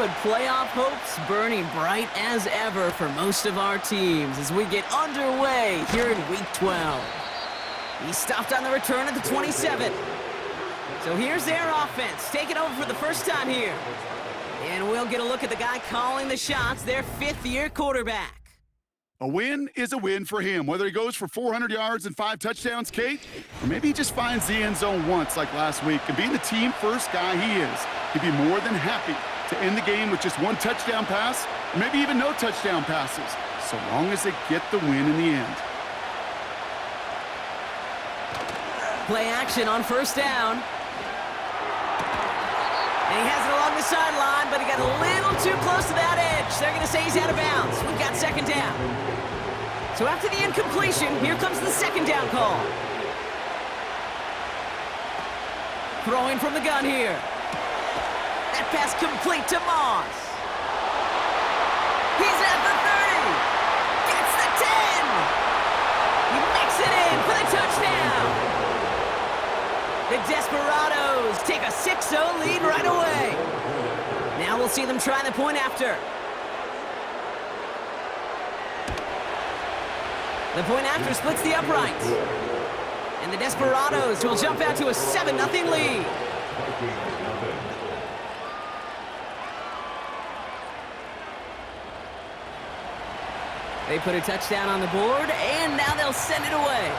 with playoff hopes burning bright as ever for most of our teams as we get underway here in Week 12. He stopped on the return at the 27. So here's their offense, taking over for the first time here. And we'll get a look at the guy calling the shots, their fifth-year quarterback. A win is a win for him, whether he goes for 400 yards and 5 touchdowns, Kate, or maybe he just finds the end zone once like last week. And being the team-first guy he is, he'd be more than happy to end the game with just 1 touchdown pass, or maybe even no touchdown passes, so long as they get the win in the end. Play action on first down. And he has it along the sideline, but he got a little too close to that edge. They're going to say he's out of bounds. We've got second down. So after the incompletion, here comes the second down call. Throwing from the gun here. That pass complete to Moss. He's at the 30. Gets the 10. He makes it in for the touchdown. The Desperados take a 6-0 lead right away. Now we'll see them try the point after. The point after splits the uprights. And the Desperados will jump out to a 7-0 lead. They put a touchdown on the board, and now they'll send it away.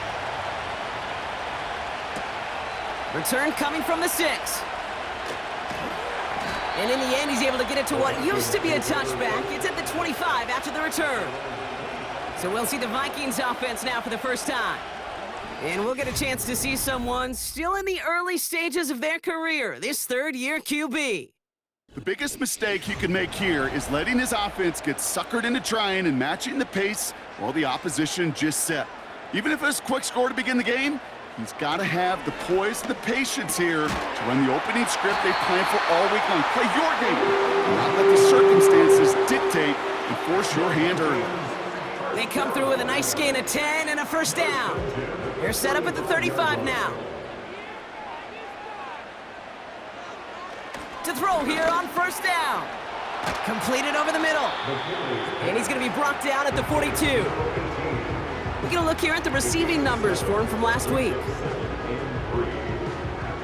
Return coming from the 6. And in the end, he's able to get it to what used to be a touchback. It's at the 25 after the return. So we'll see the Vikings offense now for the first time. And we'll get a chance to see someone still in the early stages of their career, this third-year QB. The biggest mistake he could make here is letting his offense get suckered into trying and matching the pace while the opposition just set. Even if it's a quick score to begin the game, he's got to have the poise and the patience here to run the opening script they planned for all week long. Play your game, not let the circumstances dictate and force your hand early. They come through with a nice gain of 10 and a first down. They're set up at the 35 now. To throw here on first down. Completed over the middle. And he's going to be brought down at the 42. We're going to look here at the receiving numbers for him from last week.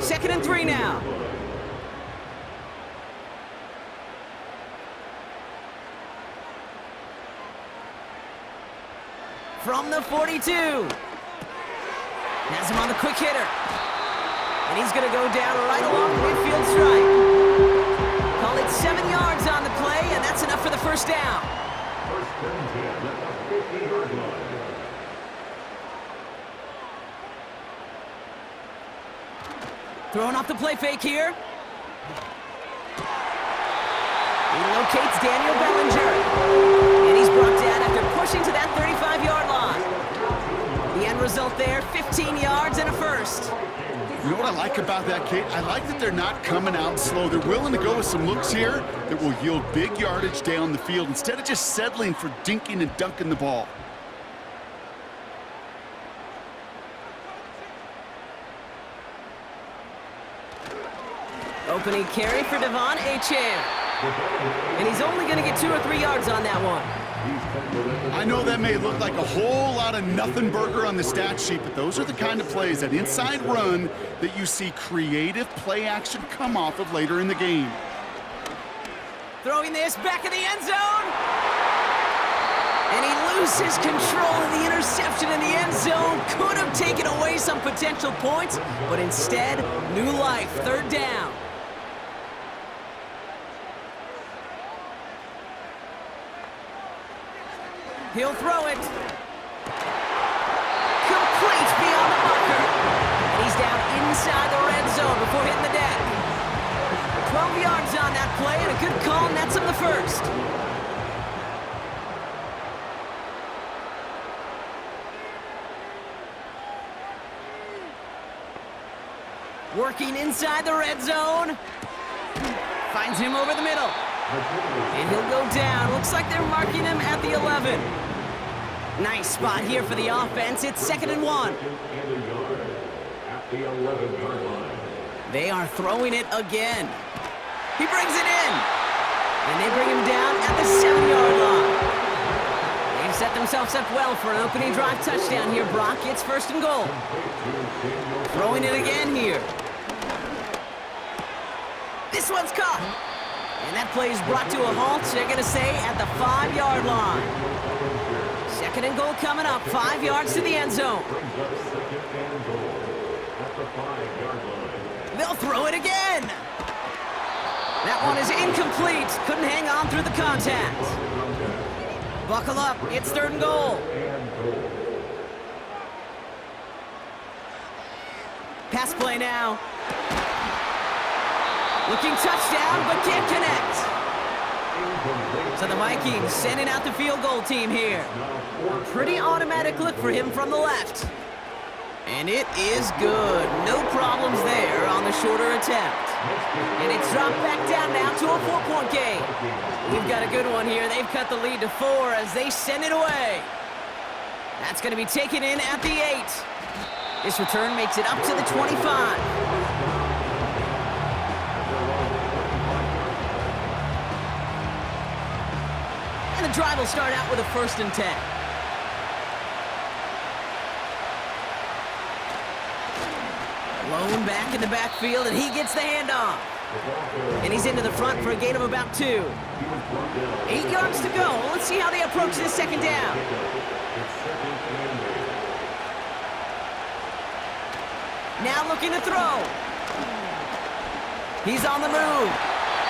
2nd and 3 now. From the 42. Has him on the quick hitter. And he's going to go down right along the midfield stripe. Call it 7 yards on the play, and that's enough for the first down. Throwing off the play fake here. He locates Daniel Bellinger. And he's brought down after pushing to that 35-yard line. The end result there, 15 yards and a first. You know what I like about that, Kate? I like that they're not coming out slow. They're willing to go with some looks here that will yield big yardage down the field instead of just settling for dinking and dunking the ball. Opening carry for Devon Achane. And he's only going to get 2 or 3 yards on that one. I know that may look like a whole lot of nothing burger on the stat sheet, but those are the kind of plays, that inside run, that you see creative play action come off of later in the game. Throwing this back in the end zone. And he loses control of the interception in the end zone. Could have taken away some potential points, but instead, new life, 3rd down. He'll throw it. Complete beyond the marker. And he's down inside the red zone before hitting the deck. 12 yards on that play, and a good call nets him the first. Working inside the red zone. Finds him over the middle. And he'll go down. Looks like they're marking him at the 11. Nice spot here for the offense. It's 2nd and 1. They are throwing it again. He brings it in. And they bring him down at the 7-yard line. They've set themselves up well for an opening drive touchdown here, Brock. It's 1st and goal. Throwing it again here. This one's caught. And that play is brought to a halt, they're going to say, at the 5-yard line. 2nd and goal coming up, 5 yards to the end zone. They'll throw it again. That one is incomplete. Couldn't hang on through the contact. Buckle up, it's 3rd and goal. Pass play now. Looking touchdown, but can't connect. So the Vikings sending out the field goal team here. A pretty automatic look for him from the left. And it is good. No problems there on the shorter attempt. And it's dropped back down now to a 4-point game. We've got a good one here. They've cut the lead to 4 as they send it away. That's going to be taken in at the 8. This return makes it up to the 25. And the drive will start out with a 1st and 10. Lone back in the backfield, and he gets the handoff. And he's into the front for a gain of about 2. 8 yards to go. Let's see how they approach this 2nd down. Now looking to throw. He's on the move.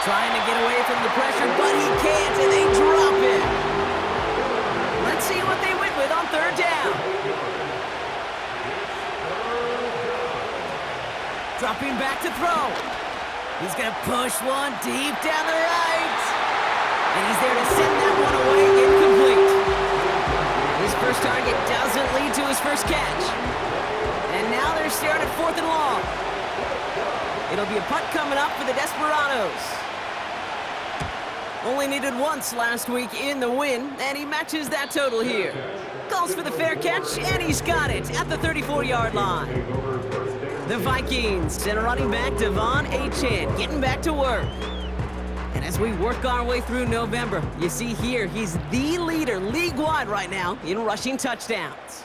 Trying to get away from the pressure, but he can't, and they drop it. Let's see what they win with on 3rd down. Dropping back to throw. He's going to push one deep down the right. And he's there to send that one away incomplete. His first target doesn't lead to his first catch. And now they're staring at 4th and long. It'll be a punt coming up for the Desperados. Only needed once last week in the win, and he matches that total here. Calls for the fair catch, and he's got it at the 34-yard line. The Vikings send a running back, Devon Achane, getting back to work. And as we work our way through November, you see here, he's the leader league-wide right now in rushing touchdowns.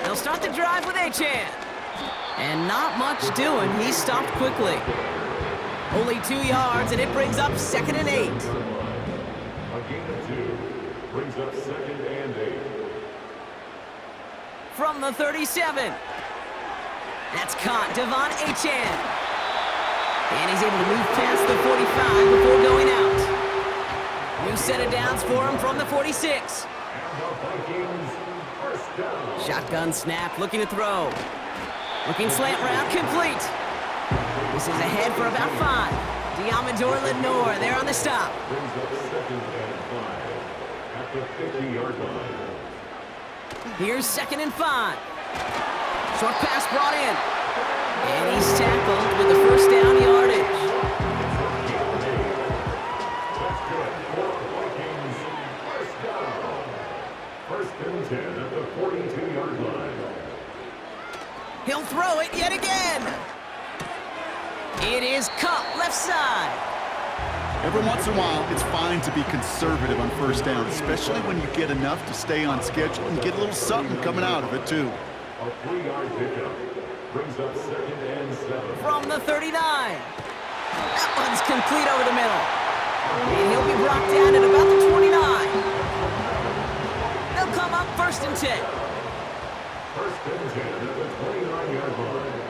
They'll start the drive with Achane. And not much doing. He stopped quickly. Only 2 yards, and it brings up 2nd and 8. A gain of 2 brings up 2nd and 8. From the 37. That's caught, Devon Achane. And he's able to move past the 45 before going out. New set of downs for him from the 46. Shotgun snap, looking to throw. Looking slant route, complete. This is ahead for about 5. Diamador Lenore there on the stop. Brings up 2nd and 5 at the 50-yard line. Here's 2nd and 5. Short pass brought in. And he's tackled with the 1st down yardage. That's good for Vikings. 1st down. 1st and 10 at the 42-yard line. He'll throw it yet again. It is caught left side. Every once in a while, it's fine to be conservative on 1st down, especially when you get enough to stay on schedule and get a little something coming out of it, too. A 3-yard pickup brings up 2nd and 7. From the 39. That one's complete over the middle. And he'll be brought down at about the 29. They'll come up 1st and 10. 1st and 10 at the 29-yard line.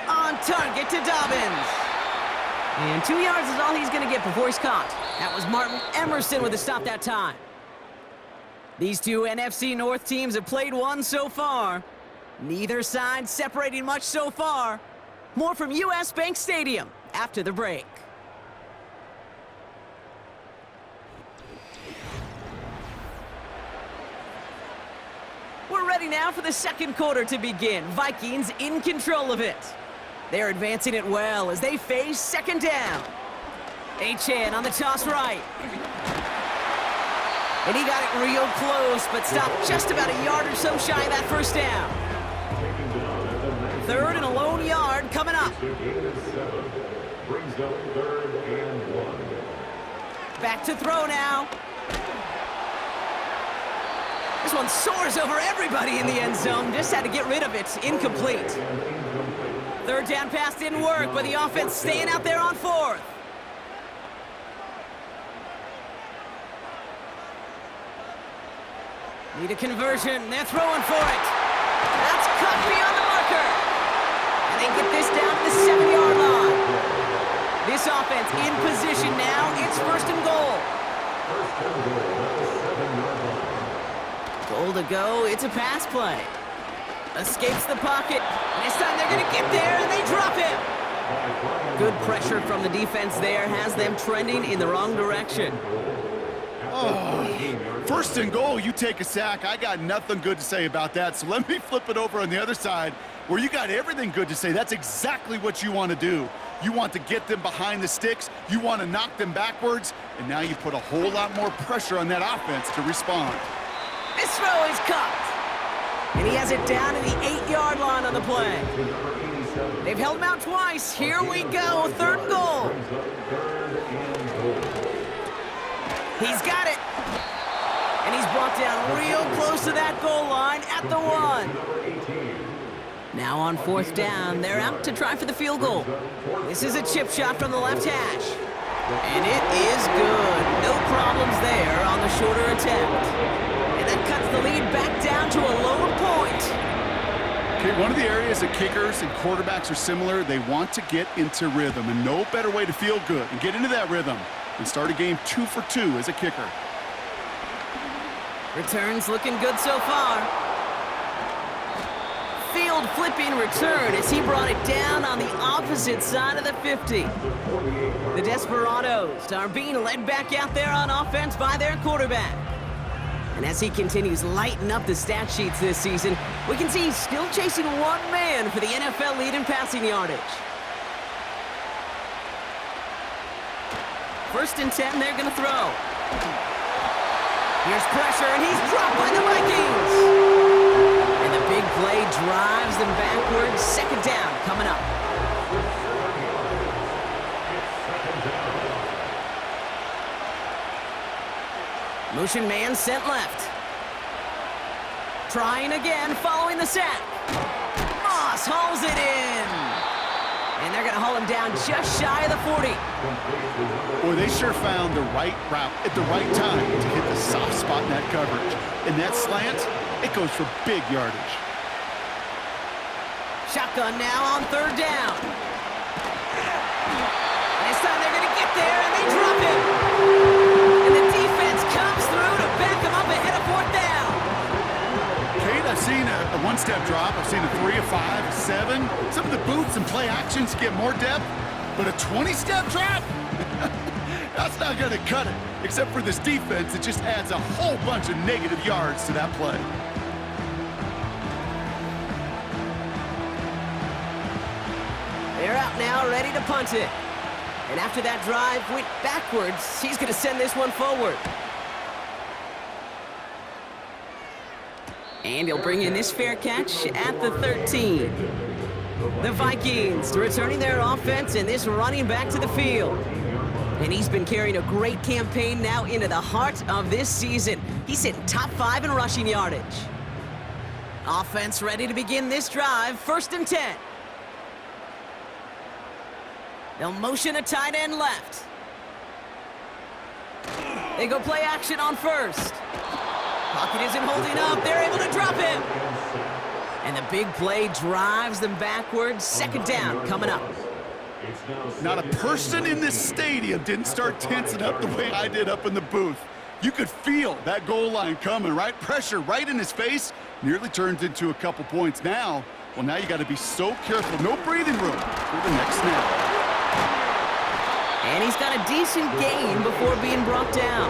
On target to Dobbins. And 2 yards is all he's going to get before he's caught. That was Martin Emerson with the stop that time. These two NFC North teams have played one so far. Neither side separating much so far. More from US Bank Stadium after the break. We're ready now for the 2nd quarter to begin. Vikings in control of it. They're advancing it well as they face 2nd down. Achane on the toss right. And he got it real close, but stopped just about a yard or so shy of that 1st down. 3rd and a lone yard coming up. The gain of 7. Brings up 3rd and 1. Back to throw now. This one soars over everybody in the end zone. Just had to get rid of it. Incomplete. 3rd down pass didn't work, but the offense staying out there on 4th. Need a conversion. They're throwing for it. That's cut beyond the marker. And they get this down to the 7-yard line. This offense in position now. It's 1st and goal. Goal to go. It's a pass play. Escapes the pocket. And this time they're going to get there, and they drop him. Good pressure from the defense there. Has them trending in the wrong direction. Oh, 1st and goal, you take a sack. I got nothing good to say about that. So let me flip it over on the other side where you got everything good to say. That's exactly what you want to do. You want to get them behind the sticks. You want to knock them backwards. And now you put a whole lot more pressure on that offense to respond. This throw is caught. And he has it down to the 8-yard line on the play. They've held him out twice. Here we go, 3rd and goal. He's got it. And he's brought down real close to that goal line at the 1. Now on 4th down, they're out to try for the field goal. This is a chip shot from the left hash. And it is good. No problems there on the shorter attempt. And that cuts the lead back down to a lower point. Okay, one of the areas that kickers and quarterbacks are similar, they want to get into rhythm. And no better way to feel good and get into that rhythm and start a game 2 for 2 as a kicker. Returns looking good so far. Field flipping return as he brought it down on the opposite side of the 50. The Desperados are being led back out there on offense by their quarterback. And as he continues lighting up the stat sheets this season, we can see he's still chasing one man for the NFL lead in passing yardage. 1st and 10, they're going to throw. Here's pressure, and he's dropped by the Vikings. And the big play drives them backwards. 2nd down coming up. Motion man sent left. Trying again, following the sack. Moss hauls it in. And they're going to haul him down just shy of the 40. Boy, they sure found the right route at the right time to hit the soft spot in that coverage. And that slant, it goes for big yardage. Shotgun now on 3rd down. And this time they're going to get there, and they drop him. And the defense comes through to back him up ahead of 4th down. Kate, I've seen a one-step drop. I've seen a 3, a 5, a 7. Some of the boots and play actions get more depth. But a 20-step drop? That's not going to cut it. Except for this defense, it just adds a whole bunch of negative yards to that play. They're out now, ready to punt it. And after that drive went backwards, he's going to send this one forward. And he'll bring in this fair catch at the 13. The Vikings returning their offense and this running back to the field. And he's been carrying a great campaign now into the heart of this season. He's hitting top 5 in rushing yardage. Offense ready to begin this drive, 1st and 10. They'll motion a tight end left. They go play action on 1st. Pocket isn't holding up. They're able to drop him. And the big play drives them backwards. 2nd down coming up. Not a person in this stadium didn't start tensing up the way I did up in the booth. You could feel that goal line coming, right? Pressure right in his face. Nearly turns into a couple points now. Well, now you got to be so careful. No breathing room for the next snap. And he's got a decent gain before being brought down.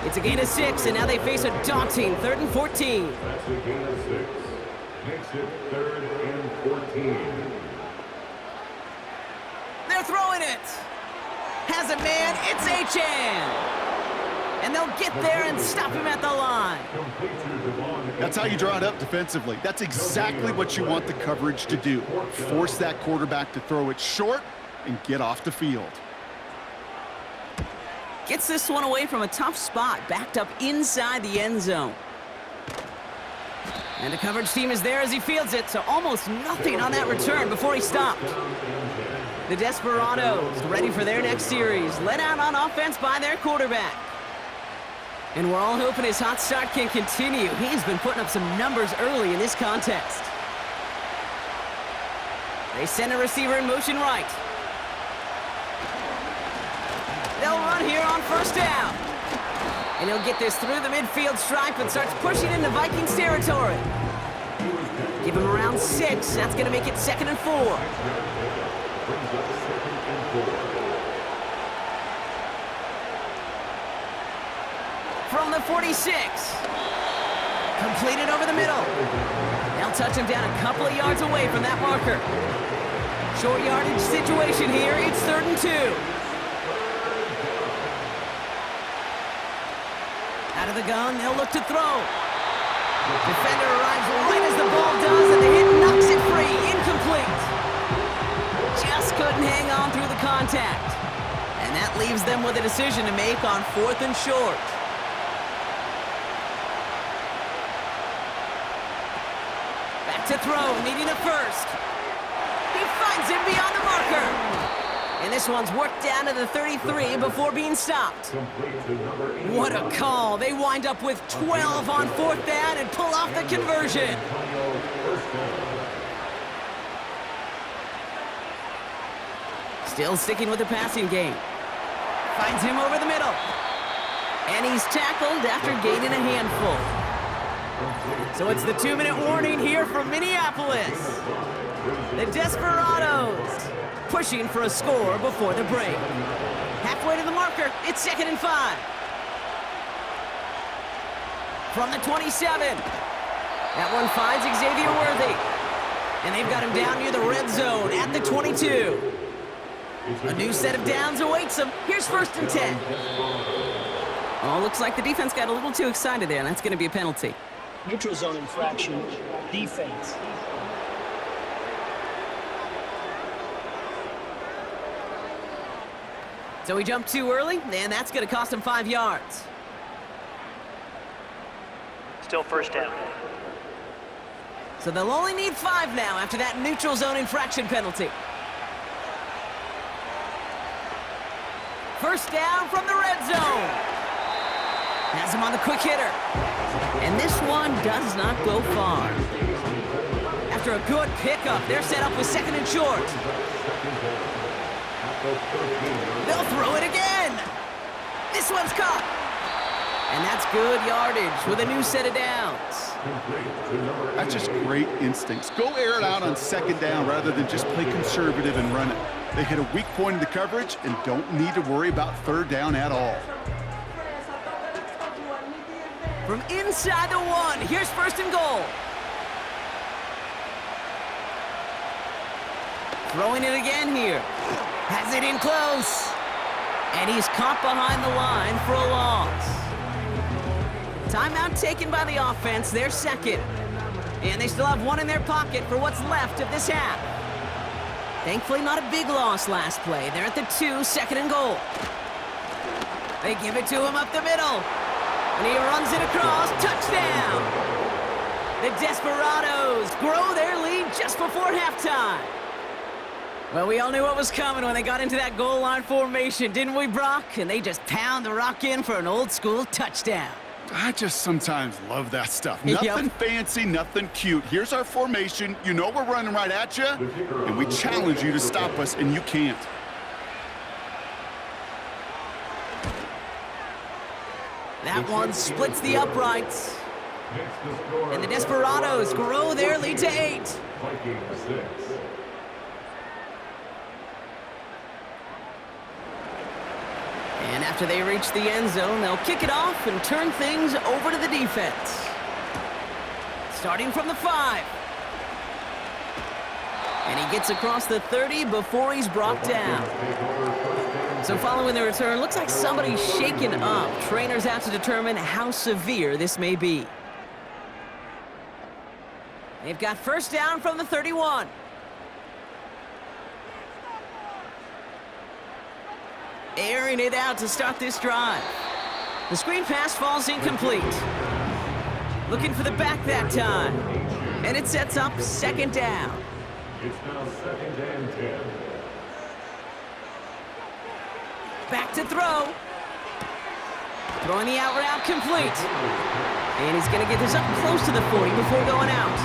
It's a gain of 6, and now they face a daunting 3rd and 14. That's a gain of 6. Makes it 3rd and 14. They're throwing it. Has a man. It's Achan. And they'll get there and stop him at the line. That's how you draw it up defensively. That's exactly what you want the coverage to do. Force that quarterback to throw it short and get off the field. Gets this one away from a tough spot, backed up inside the end zone. And the coverage team is there as he fields it, so almost nothing on that return before he stopped. The Desperados ready for their next series, led out on offense by their quarterback. And we're all hoping his hot start can continue. He's been putting up some numbers early in this contest. They send a receiver in motion right. They'll run here on first down. And he'll get this through the midfield stripe and starts pushing into Vikings territory. Give him around 6. That's going to make it 2nd and 4. From the 46. Completed over the middle. They'll touch him down a couple of yards away from that marker. Short yardage situation here. It's 3rd and 2. Out of the gun, they'll look to throw. Defender arrives right as the ball does, and the hit knocks it free. Incomplete. Just couldn't hang on through the contact. And that leaves them with a decision to make on 4th and short. Back to throw, needing a first. He finds him beyond the marker. And this one's worked down to the 33 before being stopped. What a call. They wind up with 12 on 4th down and pull off the conversion. Still sticking with the passing game. Finds him over the middle. And he's tackled after gaining a handful. So it's the 2-minute warning here from Minneapolis. The Desperados pushing for a score before the break. Halfway to the marker, it's 2nd and 5. From the 27. That one finds Xavier Worthy. And they've got him down near the red zone at the 22. A new set of downs awaits them. Here's 1st and 10. Oh, looks like the defense got a little too excited there, and that's going to be a penalty. Neutral zone infraction, defense. So he jumped too early, and that's going to cost him 5 yards. Still 1st down. So they'll only need 5 now after that neutral zone infraction penalty. 1st down from the red zone. Has him on the quick hitter. And this one does not go far. After a good pickup, they're set up with 2nd and short. They'll throw it again. This one's caught. And that's good yardage with a new set of downs. That's just great instincts. Go air it out on 2nd down rather than just play conservative and run it. They hit a weak point in the coverage and don't need to worry about 3rd down at all. From inside the 1, here's 1st and goal. Throwing it again here. Has it in close. And he's caught behind the line for a loss. Timeout taken by the offense, their 2nd. And they still have 1 in their pocket for what's left of this half. Thankfully, not a big loss last play. They're at the 2, 2nd and goal. They give it to him up the middle. And he runs it across, touchdown! The Desperados grow their lead just before halftime. Well, we all knew what was coming when they got into that goal line formation, didn't we, Brock? And they just pound the rock in for an old-school touchdown. I just sometimes love that stuff. Nothing fancy, nothing cute. Here's our formation. You know we're running right at you, and we challenge you to stop us, and you can't. That one splits the uprights. And the Desperados grow their lead to 8. And after they reach the end zone, they'll kick it off and turn things over to the defense. Starting from the 5. And he gets across the 30 before he's brought down. So following the return, looks like somebody's shaken up. Trainers have to determine how severe this may be. They've got first down from the 31. Airing it out to start this drive. The screen pass falls incomplete. Looking for the back that time. And it sets up second down. It's now second and 10. Back to throw. Throwing the out route complete. And he's going to get this up close to the 40 before going out.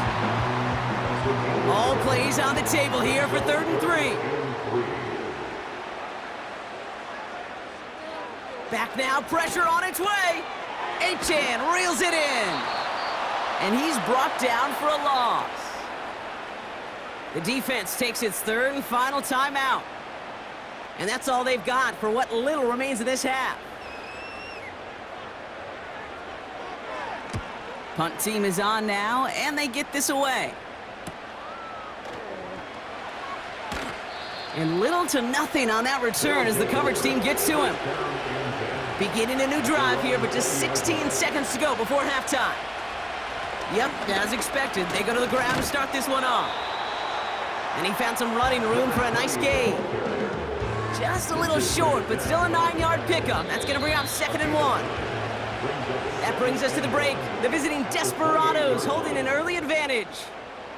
All plays on the table here for 3rd and 3. Back now, pressure on its way. Achan reels it in. And he's brought down for a loss. The defense takes its 3rd and final timeout. And that's all they've got for what little remains of this half. Punt team is on now, and they get this away. And little to nothing on that return as the coverage team gets to him. Beginning a new drive here, but just 16 seconds to go before halftime. Yep, as expected, they go to the ground to start this one off. And he found some running room for a nice gain. Just a little short, but still a 9-yard pickup. That's going to bring up 2nd and 1. That brings us to the break. The visiting Desperados holding an early advantage.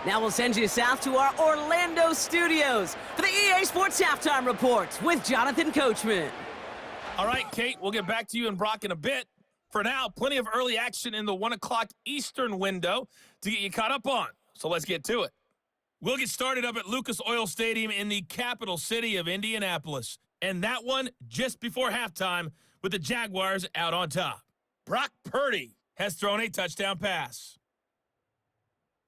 Now we'll send you south to our Orlando studios for the EA Sports Halftime Report with Jonathan Coachman. All right, Kate, we'll get back to you and Brock in a bit. For now, plenty of early action in the 1 o'clock Eastern window to get you caught up on. So let's get to it. We'll get started up at Lucas Oil Stadium in the capital city of Indianapolis. And that one just before halftime with the Jaguars out on top. Brock Purdy has thrown a touchdown pass.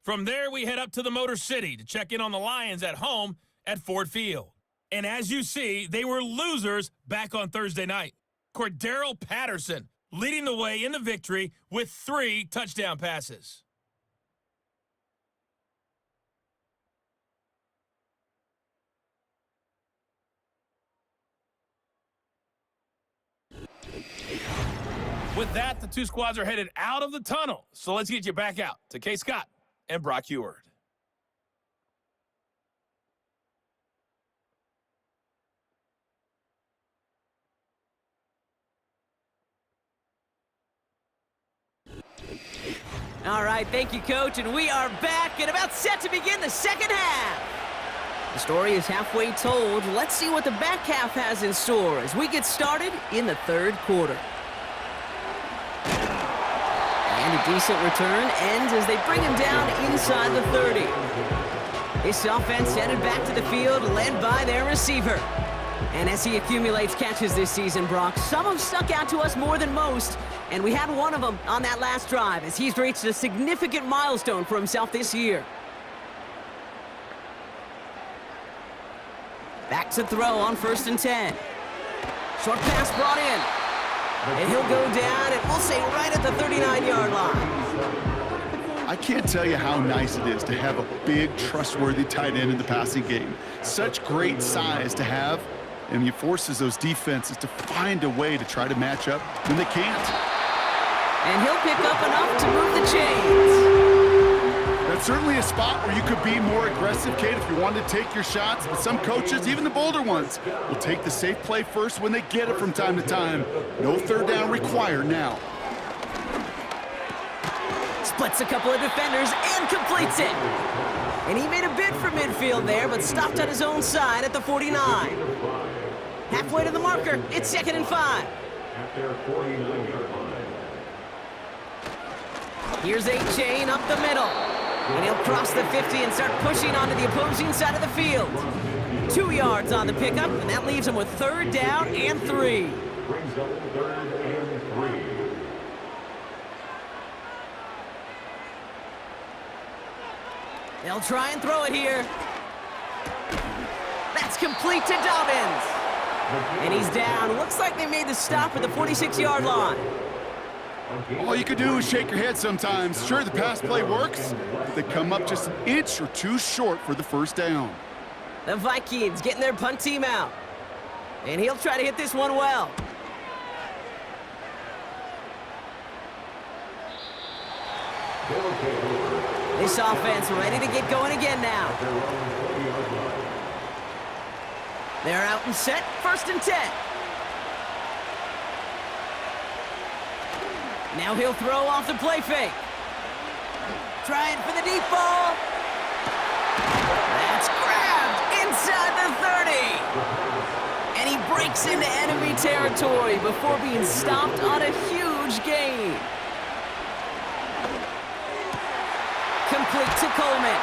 From there, we head up to the Motor City to check in on the Lions at home at Ford Field. And as you see, they were losers back on Thursday night. Cordero Patterson leading the way in the victory with 3 touchdown passes. With that, the 2 squads are headed out of the tunnel. So let's get you back out to Kay Scott and Brock Heward. All right, thank you, Coach, and we are back and about set to begin the second half. The story is halfway told. Let's see what the back half has in store as we get started in the 3rd quarter. And a decent return ends as they bring him down inside the 30. This offense headed back to the field, led by their receiver. And as he accumulates catches this season, Brock, some have stuck out to us more than most, and we had one of them on that last drive as he's reached a significant milestone for himself this year. Back to throw on 1st and 10. Short pass brought in. And he'll go down, and we'll say right at the 39-yard line. I can't tell you how nice it is to have a big, trustworthy tight end in the passing game. Such great size to have, and he forces those defenses to find a way to try to match up when they can't. And he'll pick up enough to move the chains. That's certainly a spot where you could be more aggressive, Kate, if you wanted to take your shots. But some coaches, even the bolder ones, will take the safe play first when they get it from time to time. No 3rd down required now. Splits a couple of defenders and completes it. And he made a bid for midfield there, but stopped on his own side at the 49. Halfway to the marker, it's 2nd and 5. At their 49-yard line. Here's Achan up the middle. And he'll cross the 50 and start pushing onto the opposing side of the field. 2 yards on the pickup, and that leaves him with 3rd down and 3. Brings up 3rd and 3. They'll try and throw it here. That's complete to Dobbins. And he's down. Looks like they made the stop at the 46-yard line. All you can do is shake your head sometimes. Sure, the pass play works, but they come up just an inch or 2 short for the 1st down. The Vikings getting their punt team out. And he'll try to hit this one well. This offense ready to get going again now. They're out and set, 1st and 10. Now he'll throw off the play fake. Trying for the deep ball. That's grabbed inside the 30. And he breaks into enemy territory before being stopped on a huge gain. Complete to Coleman.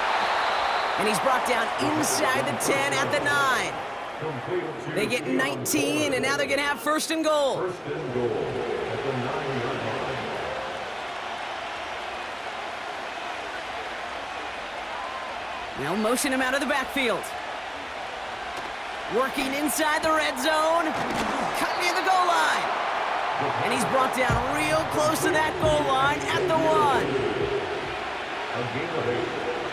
And he's brought down inside the 10 at the 9. They get 19, and now they're going to have 1st and goal. 1st and goal at the 9-yard line. They'll motion him out of the backfield. Working inside the red zone. Cut near the goal line. And he's brought down real close to that goal line at the 1. A gain of 8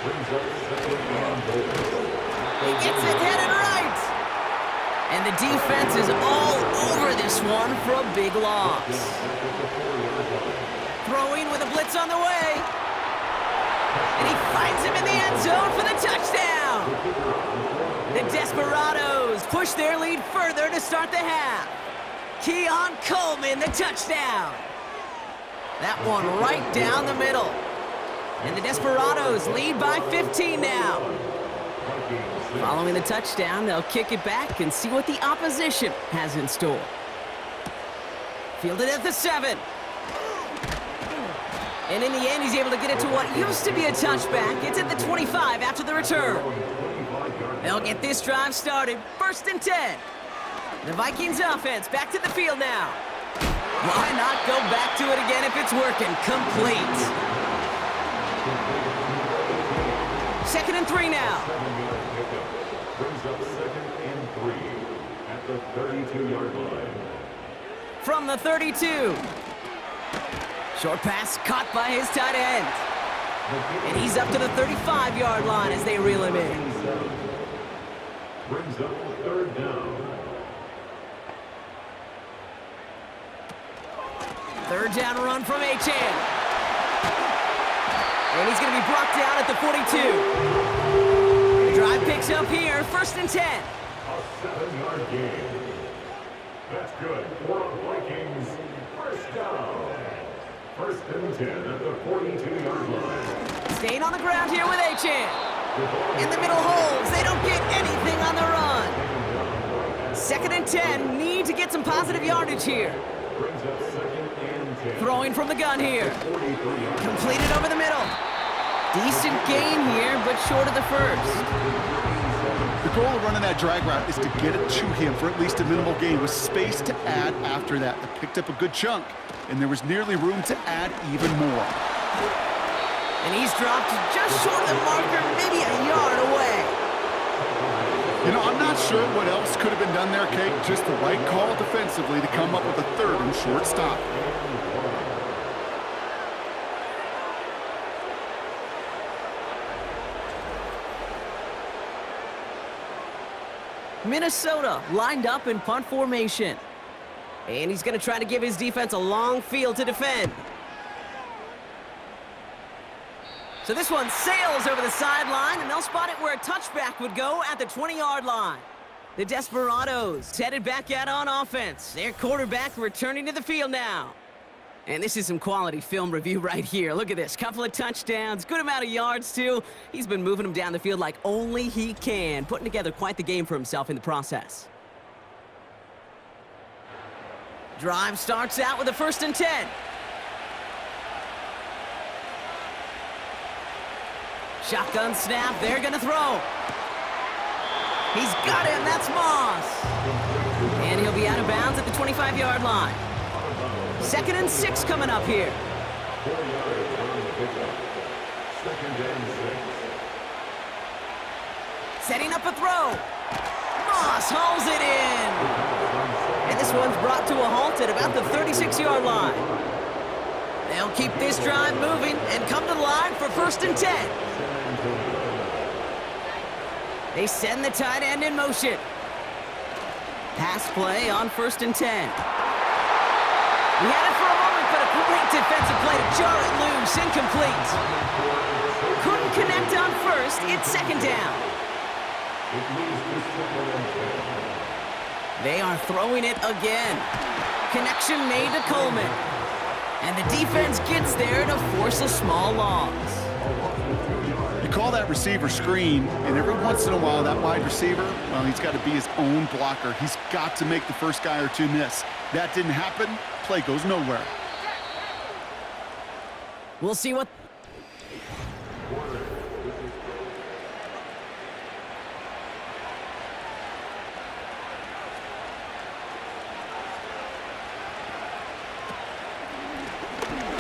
brings up 2nd and goal. He gets it headed right. And the defense is all over this one for a big loss. Throwing with a blitz on the way. And he finds him in the end zone for the touchdown. The Desperados push their lead further to start the half. Keon Coleman, the touchdown. That one right down the middle. And the Desperados lead by 15 now. Following the touchdown, they'll kick it back and see what the opposition has in store. Fielded at the 7. And in the end, he's able to get it to what used to be a touchback. It's at the 25 after the return. They'll get this drive started. 1st and 10. The Vikings offense back to the field now. Why not go back to it again if it's working? Complete. 2nd and 3 now. Brings up 2nd and 3 at the 32-yard line. From the 32. Short pass caught by his tight end. And he's up to the 35-yard line as they reel him in. Brings up 3rd down. 3rd down run from Achan. And he's going to be brought down at the 42. The drive picks up here, 1st and 10. A 7-yard gain. That's good for the Vikings. 1st down. 1st and 10 at the 42-yard line. Staying on the ground here with Achan. In the middle holes, they don't get anything on the run. 2nd and 10, need to get some positive yardage here. Brings up 2nd and 10. Throwing from the gun here. Completed over the middle. Decent gain here, but short of the 1st. The goal of running that drag route is to get it to him for at least a minimal gain with space to add after that. They picked up a good chunk, and there was nearly room to add even more. And he's dropped just short of the marker, maybe a yard away. You know, I'm not sure what else could have been done there, Kate. Just the right call defensively to come up with a 3rd and short stop. Minnesota lined up in punt formation. And he's going to try to give his defense a long field to defend. So this one sails over the sideline, and they'll spot it where a touchback would go at the 20-yard line. The Desperados headed back out on offense. Their quarterback returning to the field now. And this is some quality film review right here. Look at this. Couple of touchdowns, good amount of yards, too. He's been moving them down the field like only he can, putting together quite the game for himself in the process. Drive starts out with a 1st and 10. Shotgun snap, they're gonna throw. He's got him, that's Moss. And he'll be out of bounds at the 25-yard line. 2nd and 6 coming up here. 4 yards on the pickup. 2nd and 6. Setting up a throw. Moss hauls it in. And this one's brought to a halt at about the 36-yard line. They'll keep this drive moving and come to the line for 1st and 10. They send the tight end in motion. Pass play on 1st and 10. He had it for a moment, but a great defensive play to jar it loose. Incomplete. Couldn't connect on 1st. It's 2nd down. They are throwing it again. Connection made to Coleman. And the defense gets there to force a small loss. You call that receiver screen, and every once in a while, that wide receiver, well, he's got to be his own blocker. He's got to make the first guy or two miss. That didn't happen. Play goes nowhere. We'll see what...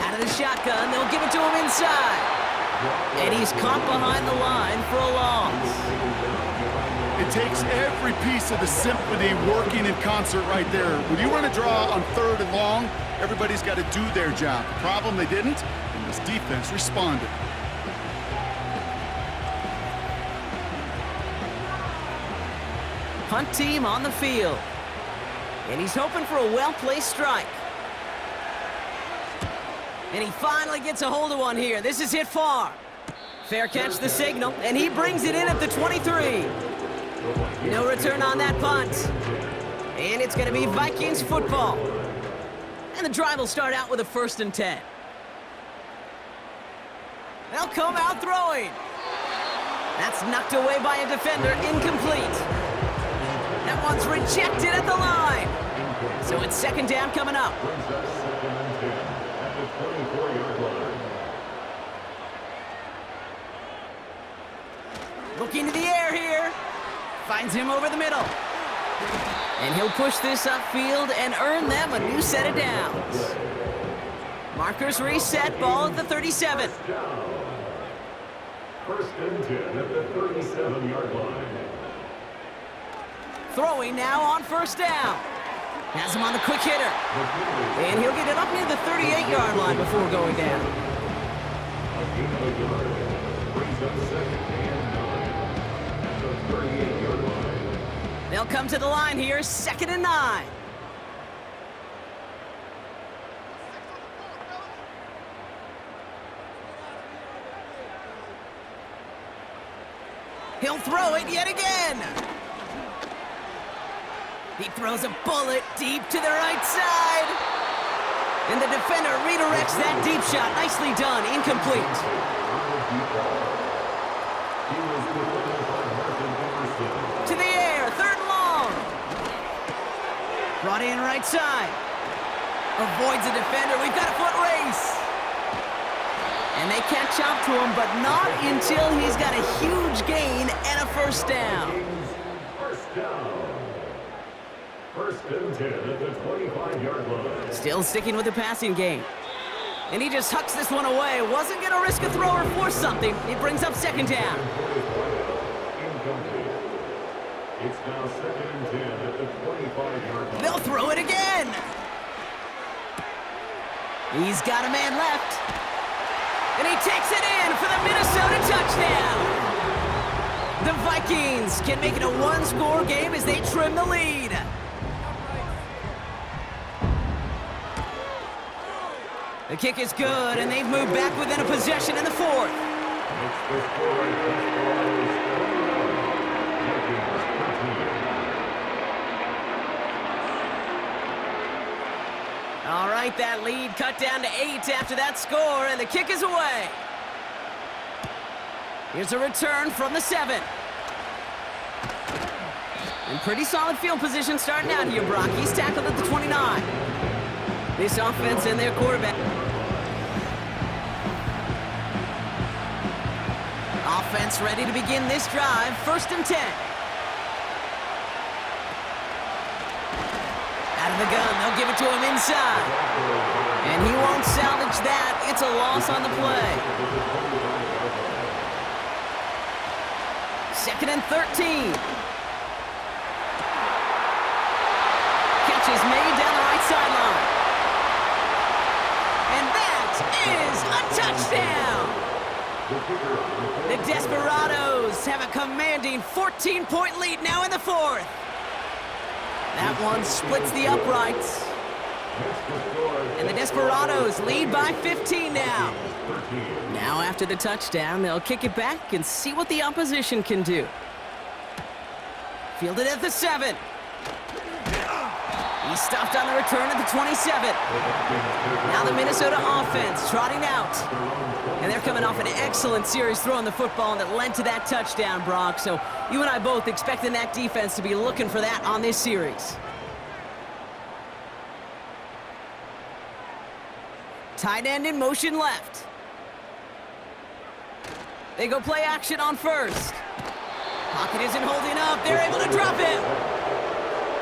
Out of the shotgun, they'll give it to him inside. And he's caught behind the line for a loss. It takes every piece of the symphony working in concert right there. When you run a draw on 3rd and long, everybody's got to do their job. The problem, they didn't, and this defense responded. Punt team on the field. And he's hoping for a well-placed strike. And he finally gets a hold of one here. This is hit far. Fair catch the signal, and he brings it in at the 23. No return on that punt. And it's going to be Vikings football. And the drive will start out with a 1st and 10. They'll come out throwing. That's knocked away by a defender, incomplete. That one's rejected at the line. So it's 2nd down coming up. Looking to the air here. Finds him over the middle. And he'll push this upfield and earn them a new set of downs. Markers reset, ball at the 37. 1st and 10 at the 37-yard line. Throwing now on 1st down. Has him on the quick hitter. And he'll get it up near the 38-yard line before going down. A gain of a yard brings up 2nd and 9 at the 38-yard line. They'll come to the line here, 2nd and 9. He'll throw it yet again. He throws a bullet deep to the right side. And the defender redirects that deep shot. Nicely done. Incomplete. To the air. 3rd and long. Brought in right side. Avoids a defender. We've got a foot race. And they catch up to him, but not until he's got a huge gain and a 1st down. 1st down. 1st and 10 at the 25-yard line. Still sticking with the passing game. And he just hucks this one away. Wasn't going to risk a throw or force something. He brings up 2nd down. Incomplete. It's now 2nd and 10 at the 25-yard line. They'll throw it again. He's got a man left. And he takes it in for the Minnesota touchdown. The Vikings can make it a one-score game as they trim the lead. The kick is good, and they've moved back within a possession in the 4th. All right, that lead cut down to 8 after that score, and the kick is away. Here's a return from the 7. And pretty solid field position starting out here, Brock. He's tackled at the 29. This offense and their quarterback. Offense ready to begin this drive. 1st and 10. Out of the gun, they'll give it to him inside. And he won't salvage that. It's a loss on the play. 2nd and 13. Catch is made down the right sideline. And that is a touchdown. The Desperados have a commanding 14-point lead now in the 4th. That one splits the uprights. And the Desperados lead by 15 now. Now after the touchdown, they'll kick it back and see what the opposition can do. Fielded at the 7. He stopped on the return at the 27. Now the Minnesota offense trotting out. And they're coming off an excellent series throwing the football that led to that touchdown, Brock. So you and I both expecting that defense to be looking for that on this series. Tight end in motion left. They go play action on first. Pocket isn't holding up. They're able to drop him.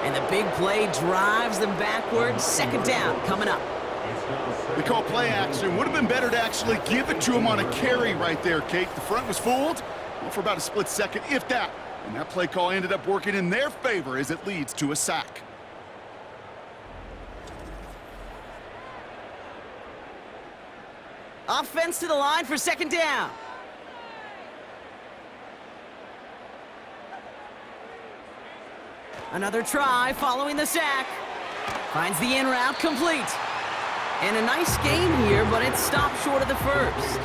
And the big play drives them backwards. Second down coming up. We call play action. Would have been better to actually give it to him on a carry right there, Kate. The front was fooled for about a split second, if that. And that play call ended up working in their favor as it leads to a sack. Offense to the line for second down. Another try following the sack. Finds the in route complete. And a nice gain here, but it stopped short of the first.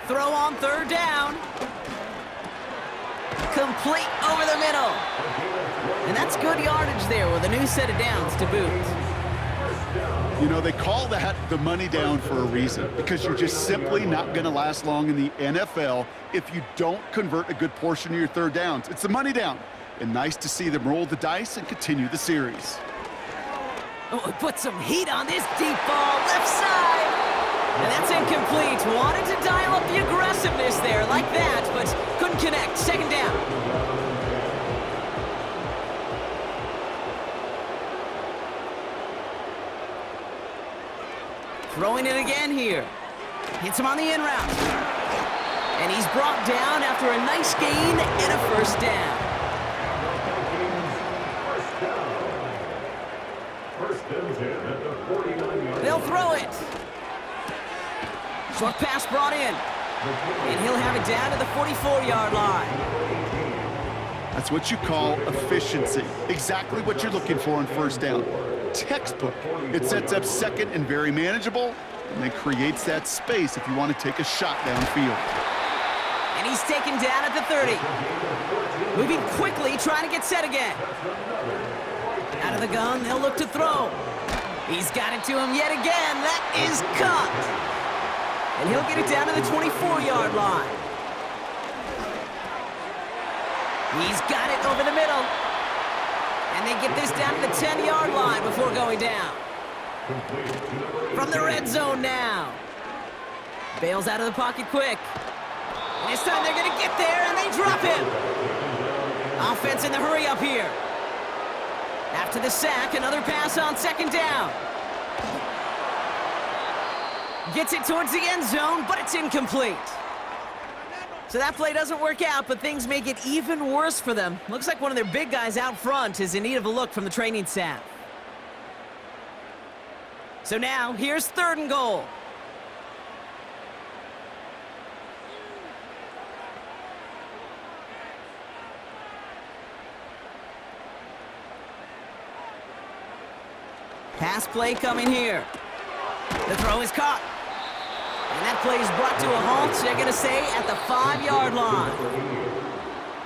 Throw on third down. Complete over the middle. And that's good yardage there with a new set of downs to boot. You know, they call that the money down for a reason, because you're just simply not going to last long in the NFL if you don't convert a good portion of your third downs. It's the money down. And nice to see them roll the dice and continue the series. Oh, put some heat on this deep ball, left side. And that's incomplete. Wanted to dial up the aggressiveness there like that, but couldn't connect. Second down. Throwing it again here. Hits him on the in route. And he's brought down after a nice gain and a first down. They'll throw it. Short pass brought in. And he'll have it down to the 44-yard line. That's what you call efficiency. Exactly what you're looking for on first down. Textbook. It sets up second and very manageable, and then creates that space if you want to take a shot downfield. And he's taken down at the 30. Moving quickly, trying to get set again. Out of the gun, they'll look to throw. He's got it to him yet again. That is caught. And he'll get it down to the 24-yard line. He's got it over the middle. And they get this down to the 10-yard line before going down. From the red zone now. Bails out of the pocket quick. And this time they're going to get there, and they drop him. Offense in the hurry up here. After the sack, another pass on second down. Gets it towards the end zone, but it's incomplete. So that play doesn't work out, but things make it even worse for them. Looks like one of their big guys out front is in need of a look from the training staff. So now, here's third and goal. Pass play coming here. The throw is caught. And that play is brought to a halt, they're going to say, at the 5-yard line.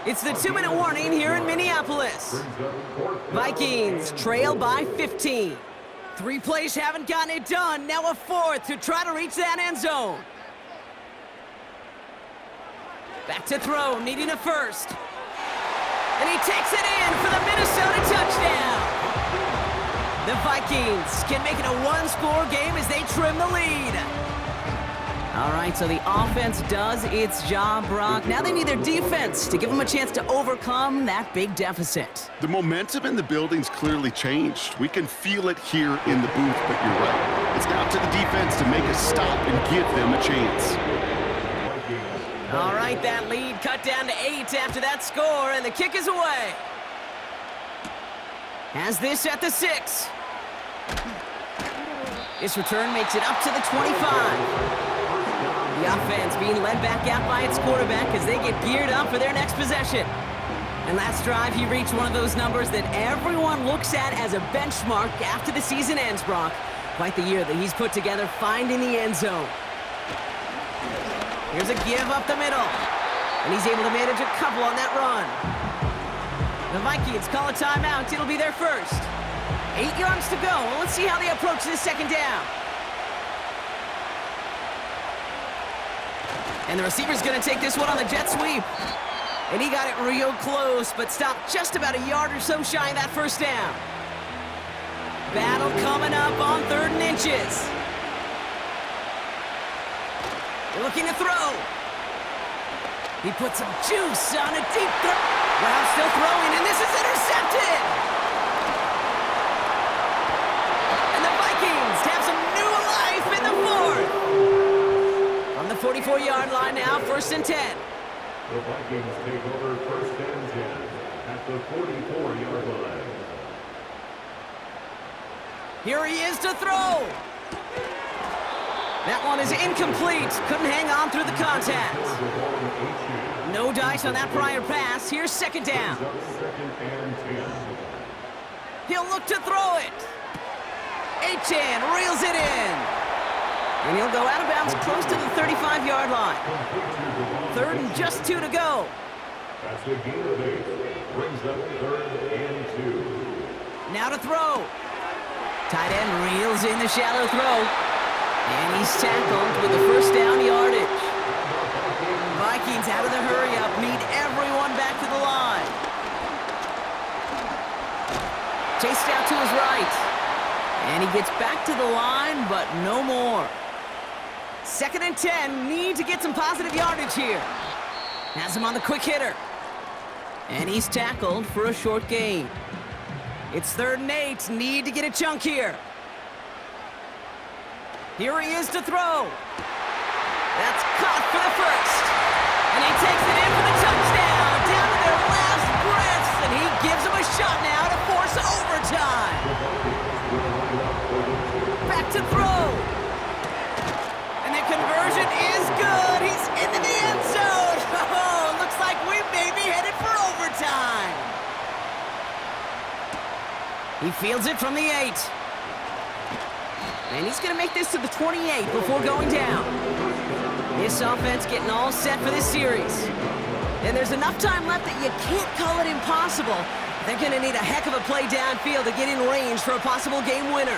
It's the 2-minute warning here in Minneapolis. Vikings trail by 15. 3 plays haven't gotten it done. Now a fourth to try to reach that end zone. Back to throw, needing a first. And he takes it in for the Minnesota touchdown. The Vikings can make it a one-score game as they trim the lead. All right, so the offense does its job, Brock. Now they need their defense to give them a chance to overcome that big deficit. The momentum in the building's clearly changed. We can feel it here in the booth, but you're right. It's now to the defense to make a stop and give them a chance. All right, that lead cut down to 8 after that score, and the kick is away. Has this at the 6. This return makes it up to the 25. The offense being led back out by its quarterback as they get geared up for their next possession. And last drive, he reached one of those numbers that everyone looks at as a benchmark after the season ends, Brock. Quite the year that he's put together finding the end zone. Here's a give up the middle. And he's able to manage a couple on that run. The Vikings call a timeout. It'll be their first. 8 yards to go. Well, let's see how they approach this second down. And the receiver's going to take this one on the jet sweep. And he got it real close, but stopped just about a yard or so shy of that first down. Battle coming up on 3rd and inches. They're looking to throw. He put some juice on a deep throw. Wow, still throwing, and this is intercepted. And the Vikings have some new life in the 4th. On the 44-yard line now, 1st and 10. The Vikings take over 1st and 10 at the 44-yard line. Here he is to throw. That one is incomplete. Couldn't hang on through the contact. No dice on that prior pass. Here's 2nd down. 2nd and 10. He'll look to throw it. Achane reels it in. And he'll go out of bounds close to the 35-yard line. 3rd and just 2 to go. That's the gain of 8. Brings up 3rd and 2. Now to throw. Tight end reels in the shallow throw. And he's tackled with the 1st down yardage. Vikings out of the hurry-up, need everyone back to the line. Chased out to his right. And he gets back to the line, but no more. 2nd and 10, need to get some positive yardage here. Has him on the quick hitter. And he's tackled for a short gain. It's 3rd and 8, need to get a chunk here. Here he is to throw. That's caught for the 1st. And he takes it in for the touchdown, down to their last breaths, and he gives them a shot now to force overtime. Back to throw. And the conversion is good. He's into the end zone. Oh, looks like we may be headed for overtime. He fields it from the 8. And he's going to make this to the 28 before going down. This offense getting all set for this series. And there's enough time left that you can't call it impossible. They're going to need a heck of a play downfield to get in range for a possible game winner.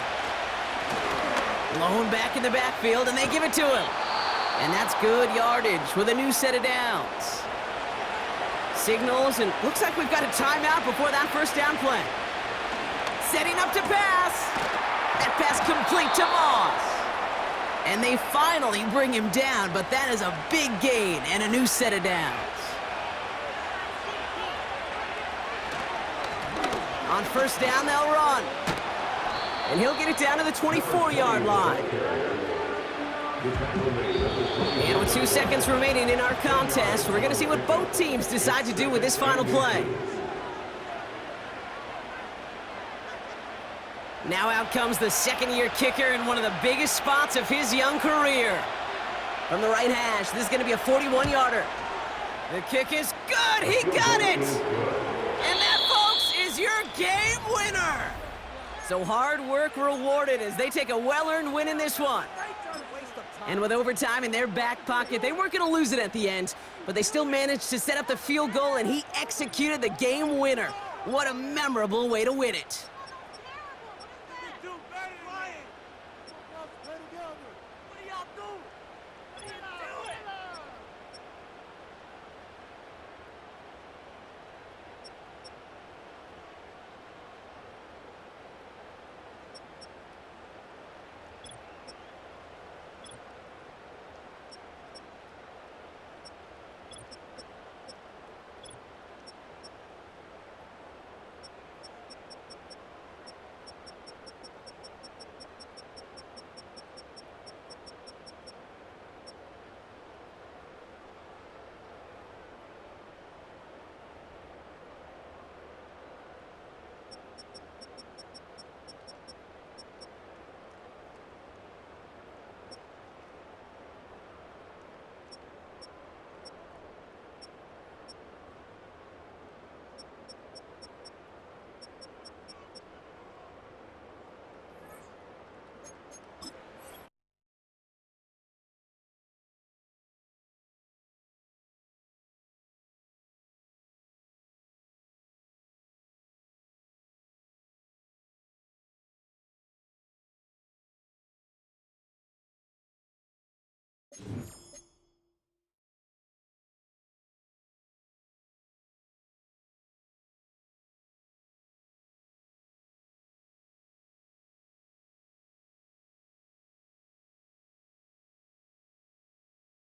Blown back in the backfield, and they give it to him. And that's good yardage with a new set of downs. Signals, and looks like we've got a timeout before that 1st down play. Setting up to pass. That pass complete to Moss. And they finally bring him down, but that is a big gain and a new set of downs. On 1st down, they'll run. And he'll get it down to the 24-yard line. And with 2 seconds remaining in our contest, we're going to see what both teams decide to do with this final play. Now out comes the 2nd-year kicker in one of the biggest spots of his young career. From the right hash, this is going to be a 41-yarder. The kick is good. He got it. And that, folks, is your game winner. So hard work rewarded as they take a well-earned win in this one. And with overtime in their back pocket, they weren't going to lose it at the end, but they still managed to set up the field goal, and he executed the game winner. What a memorable way to win it.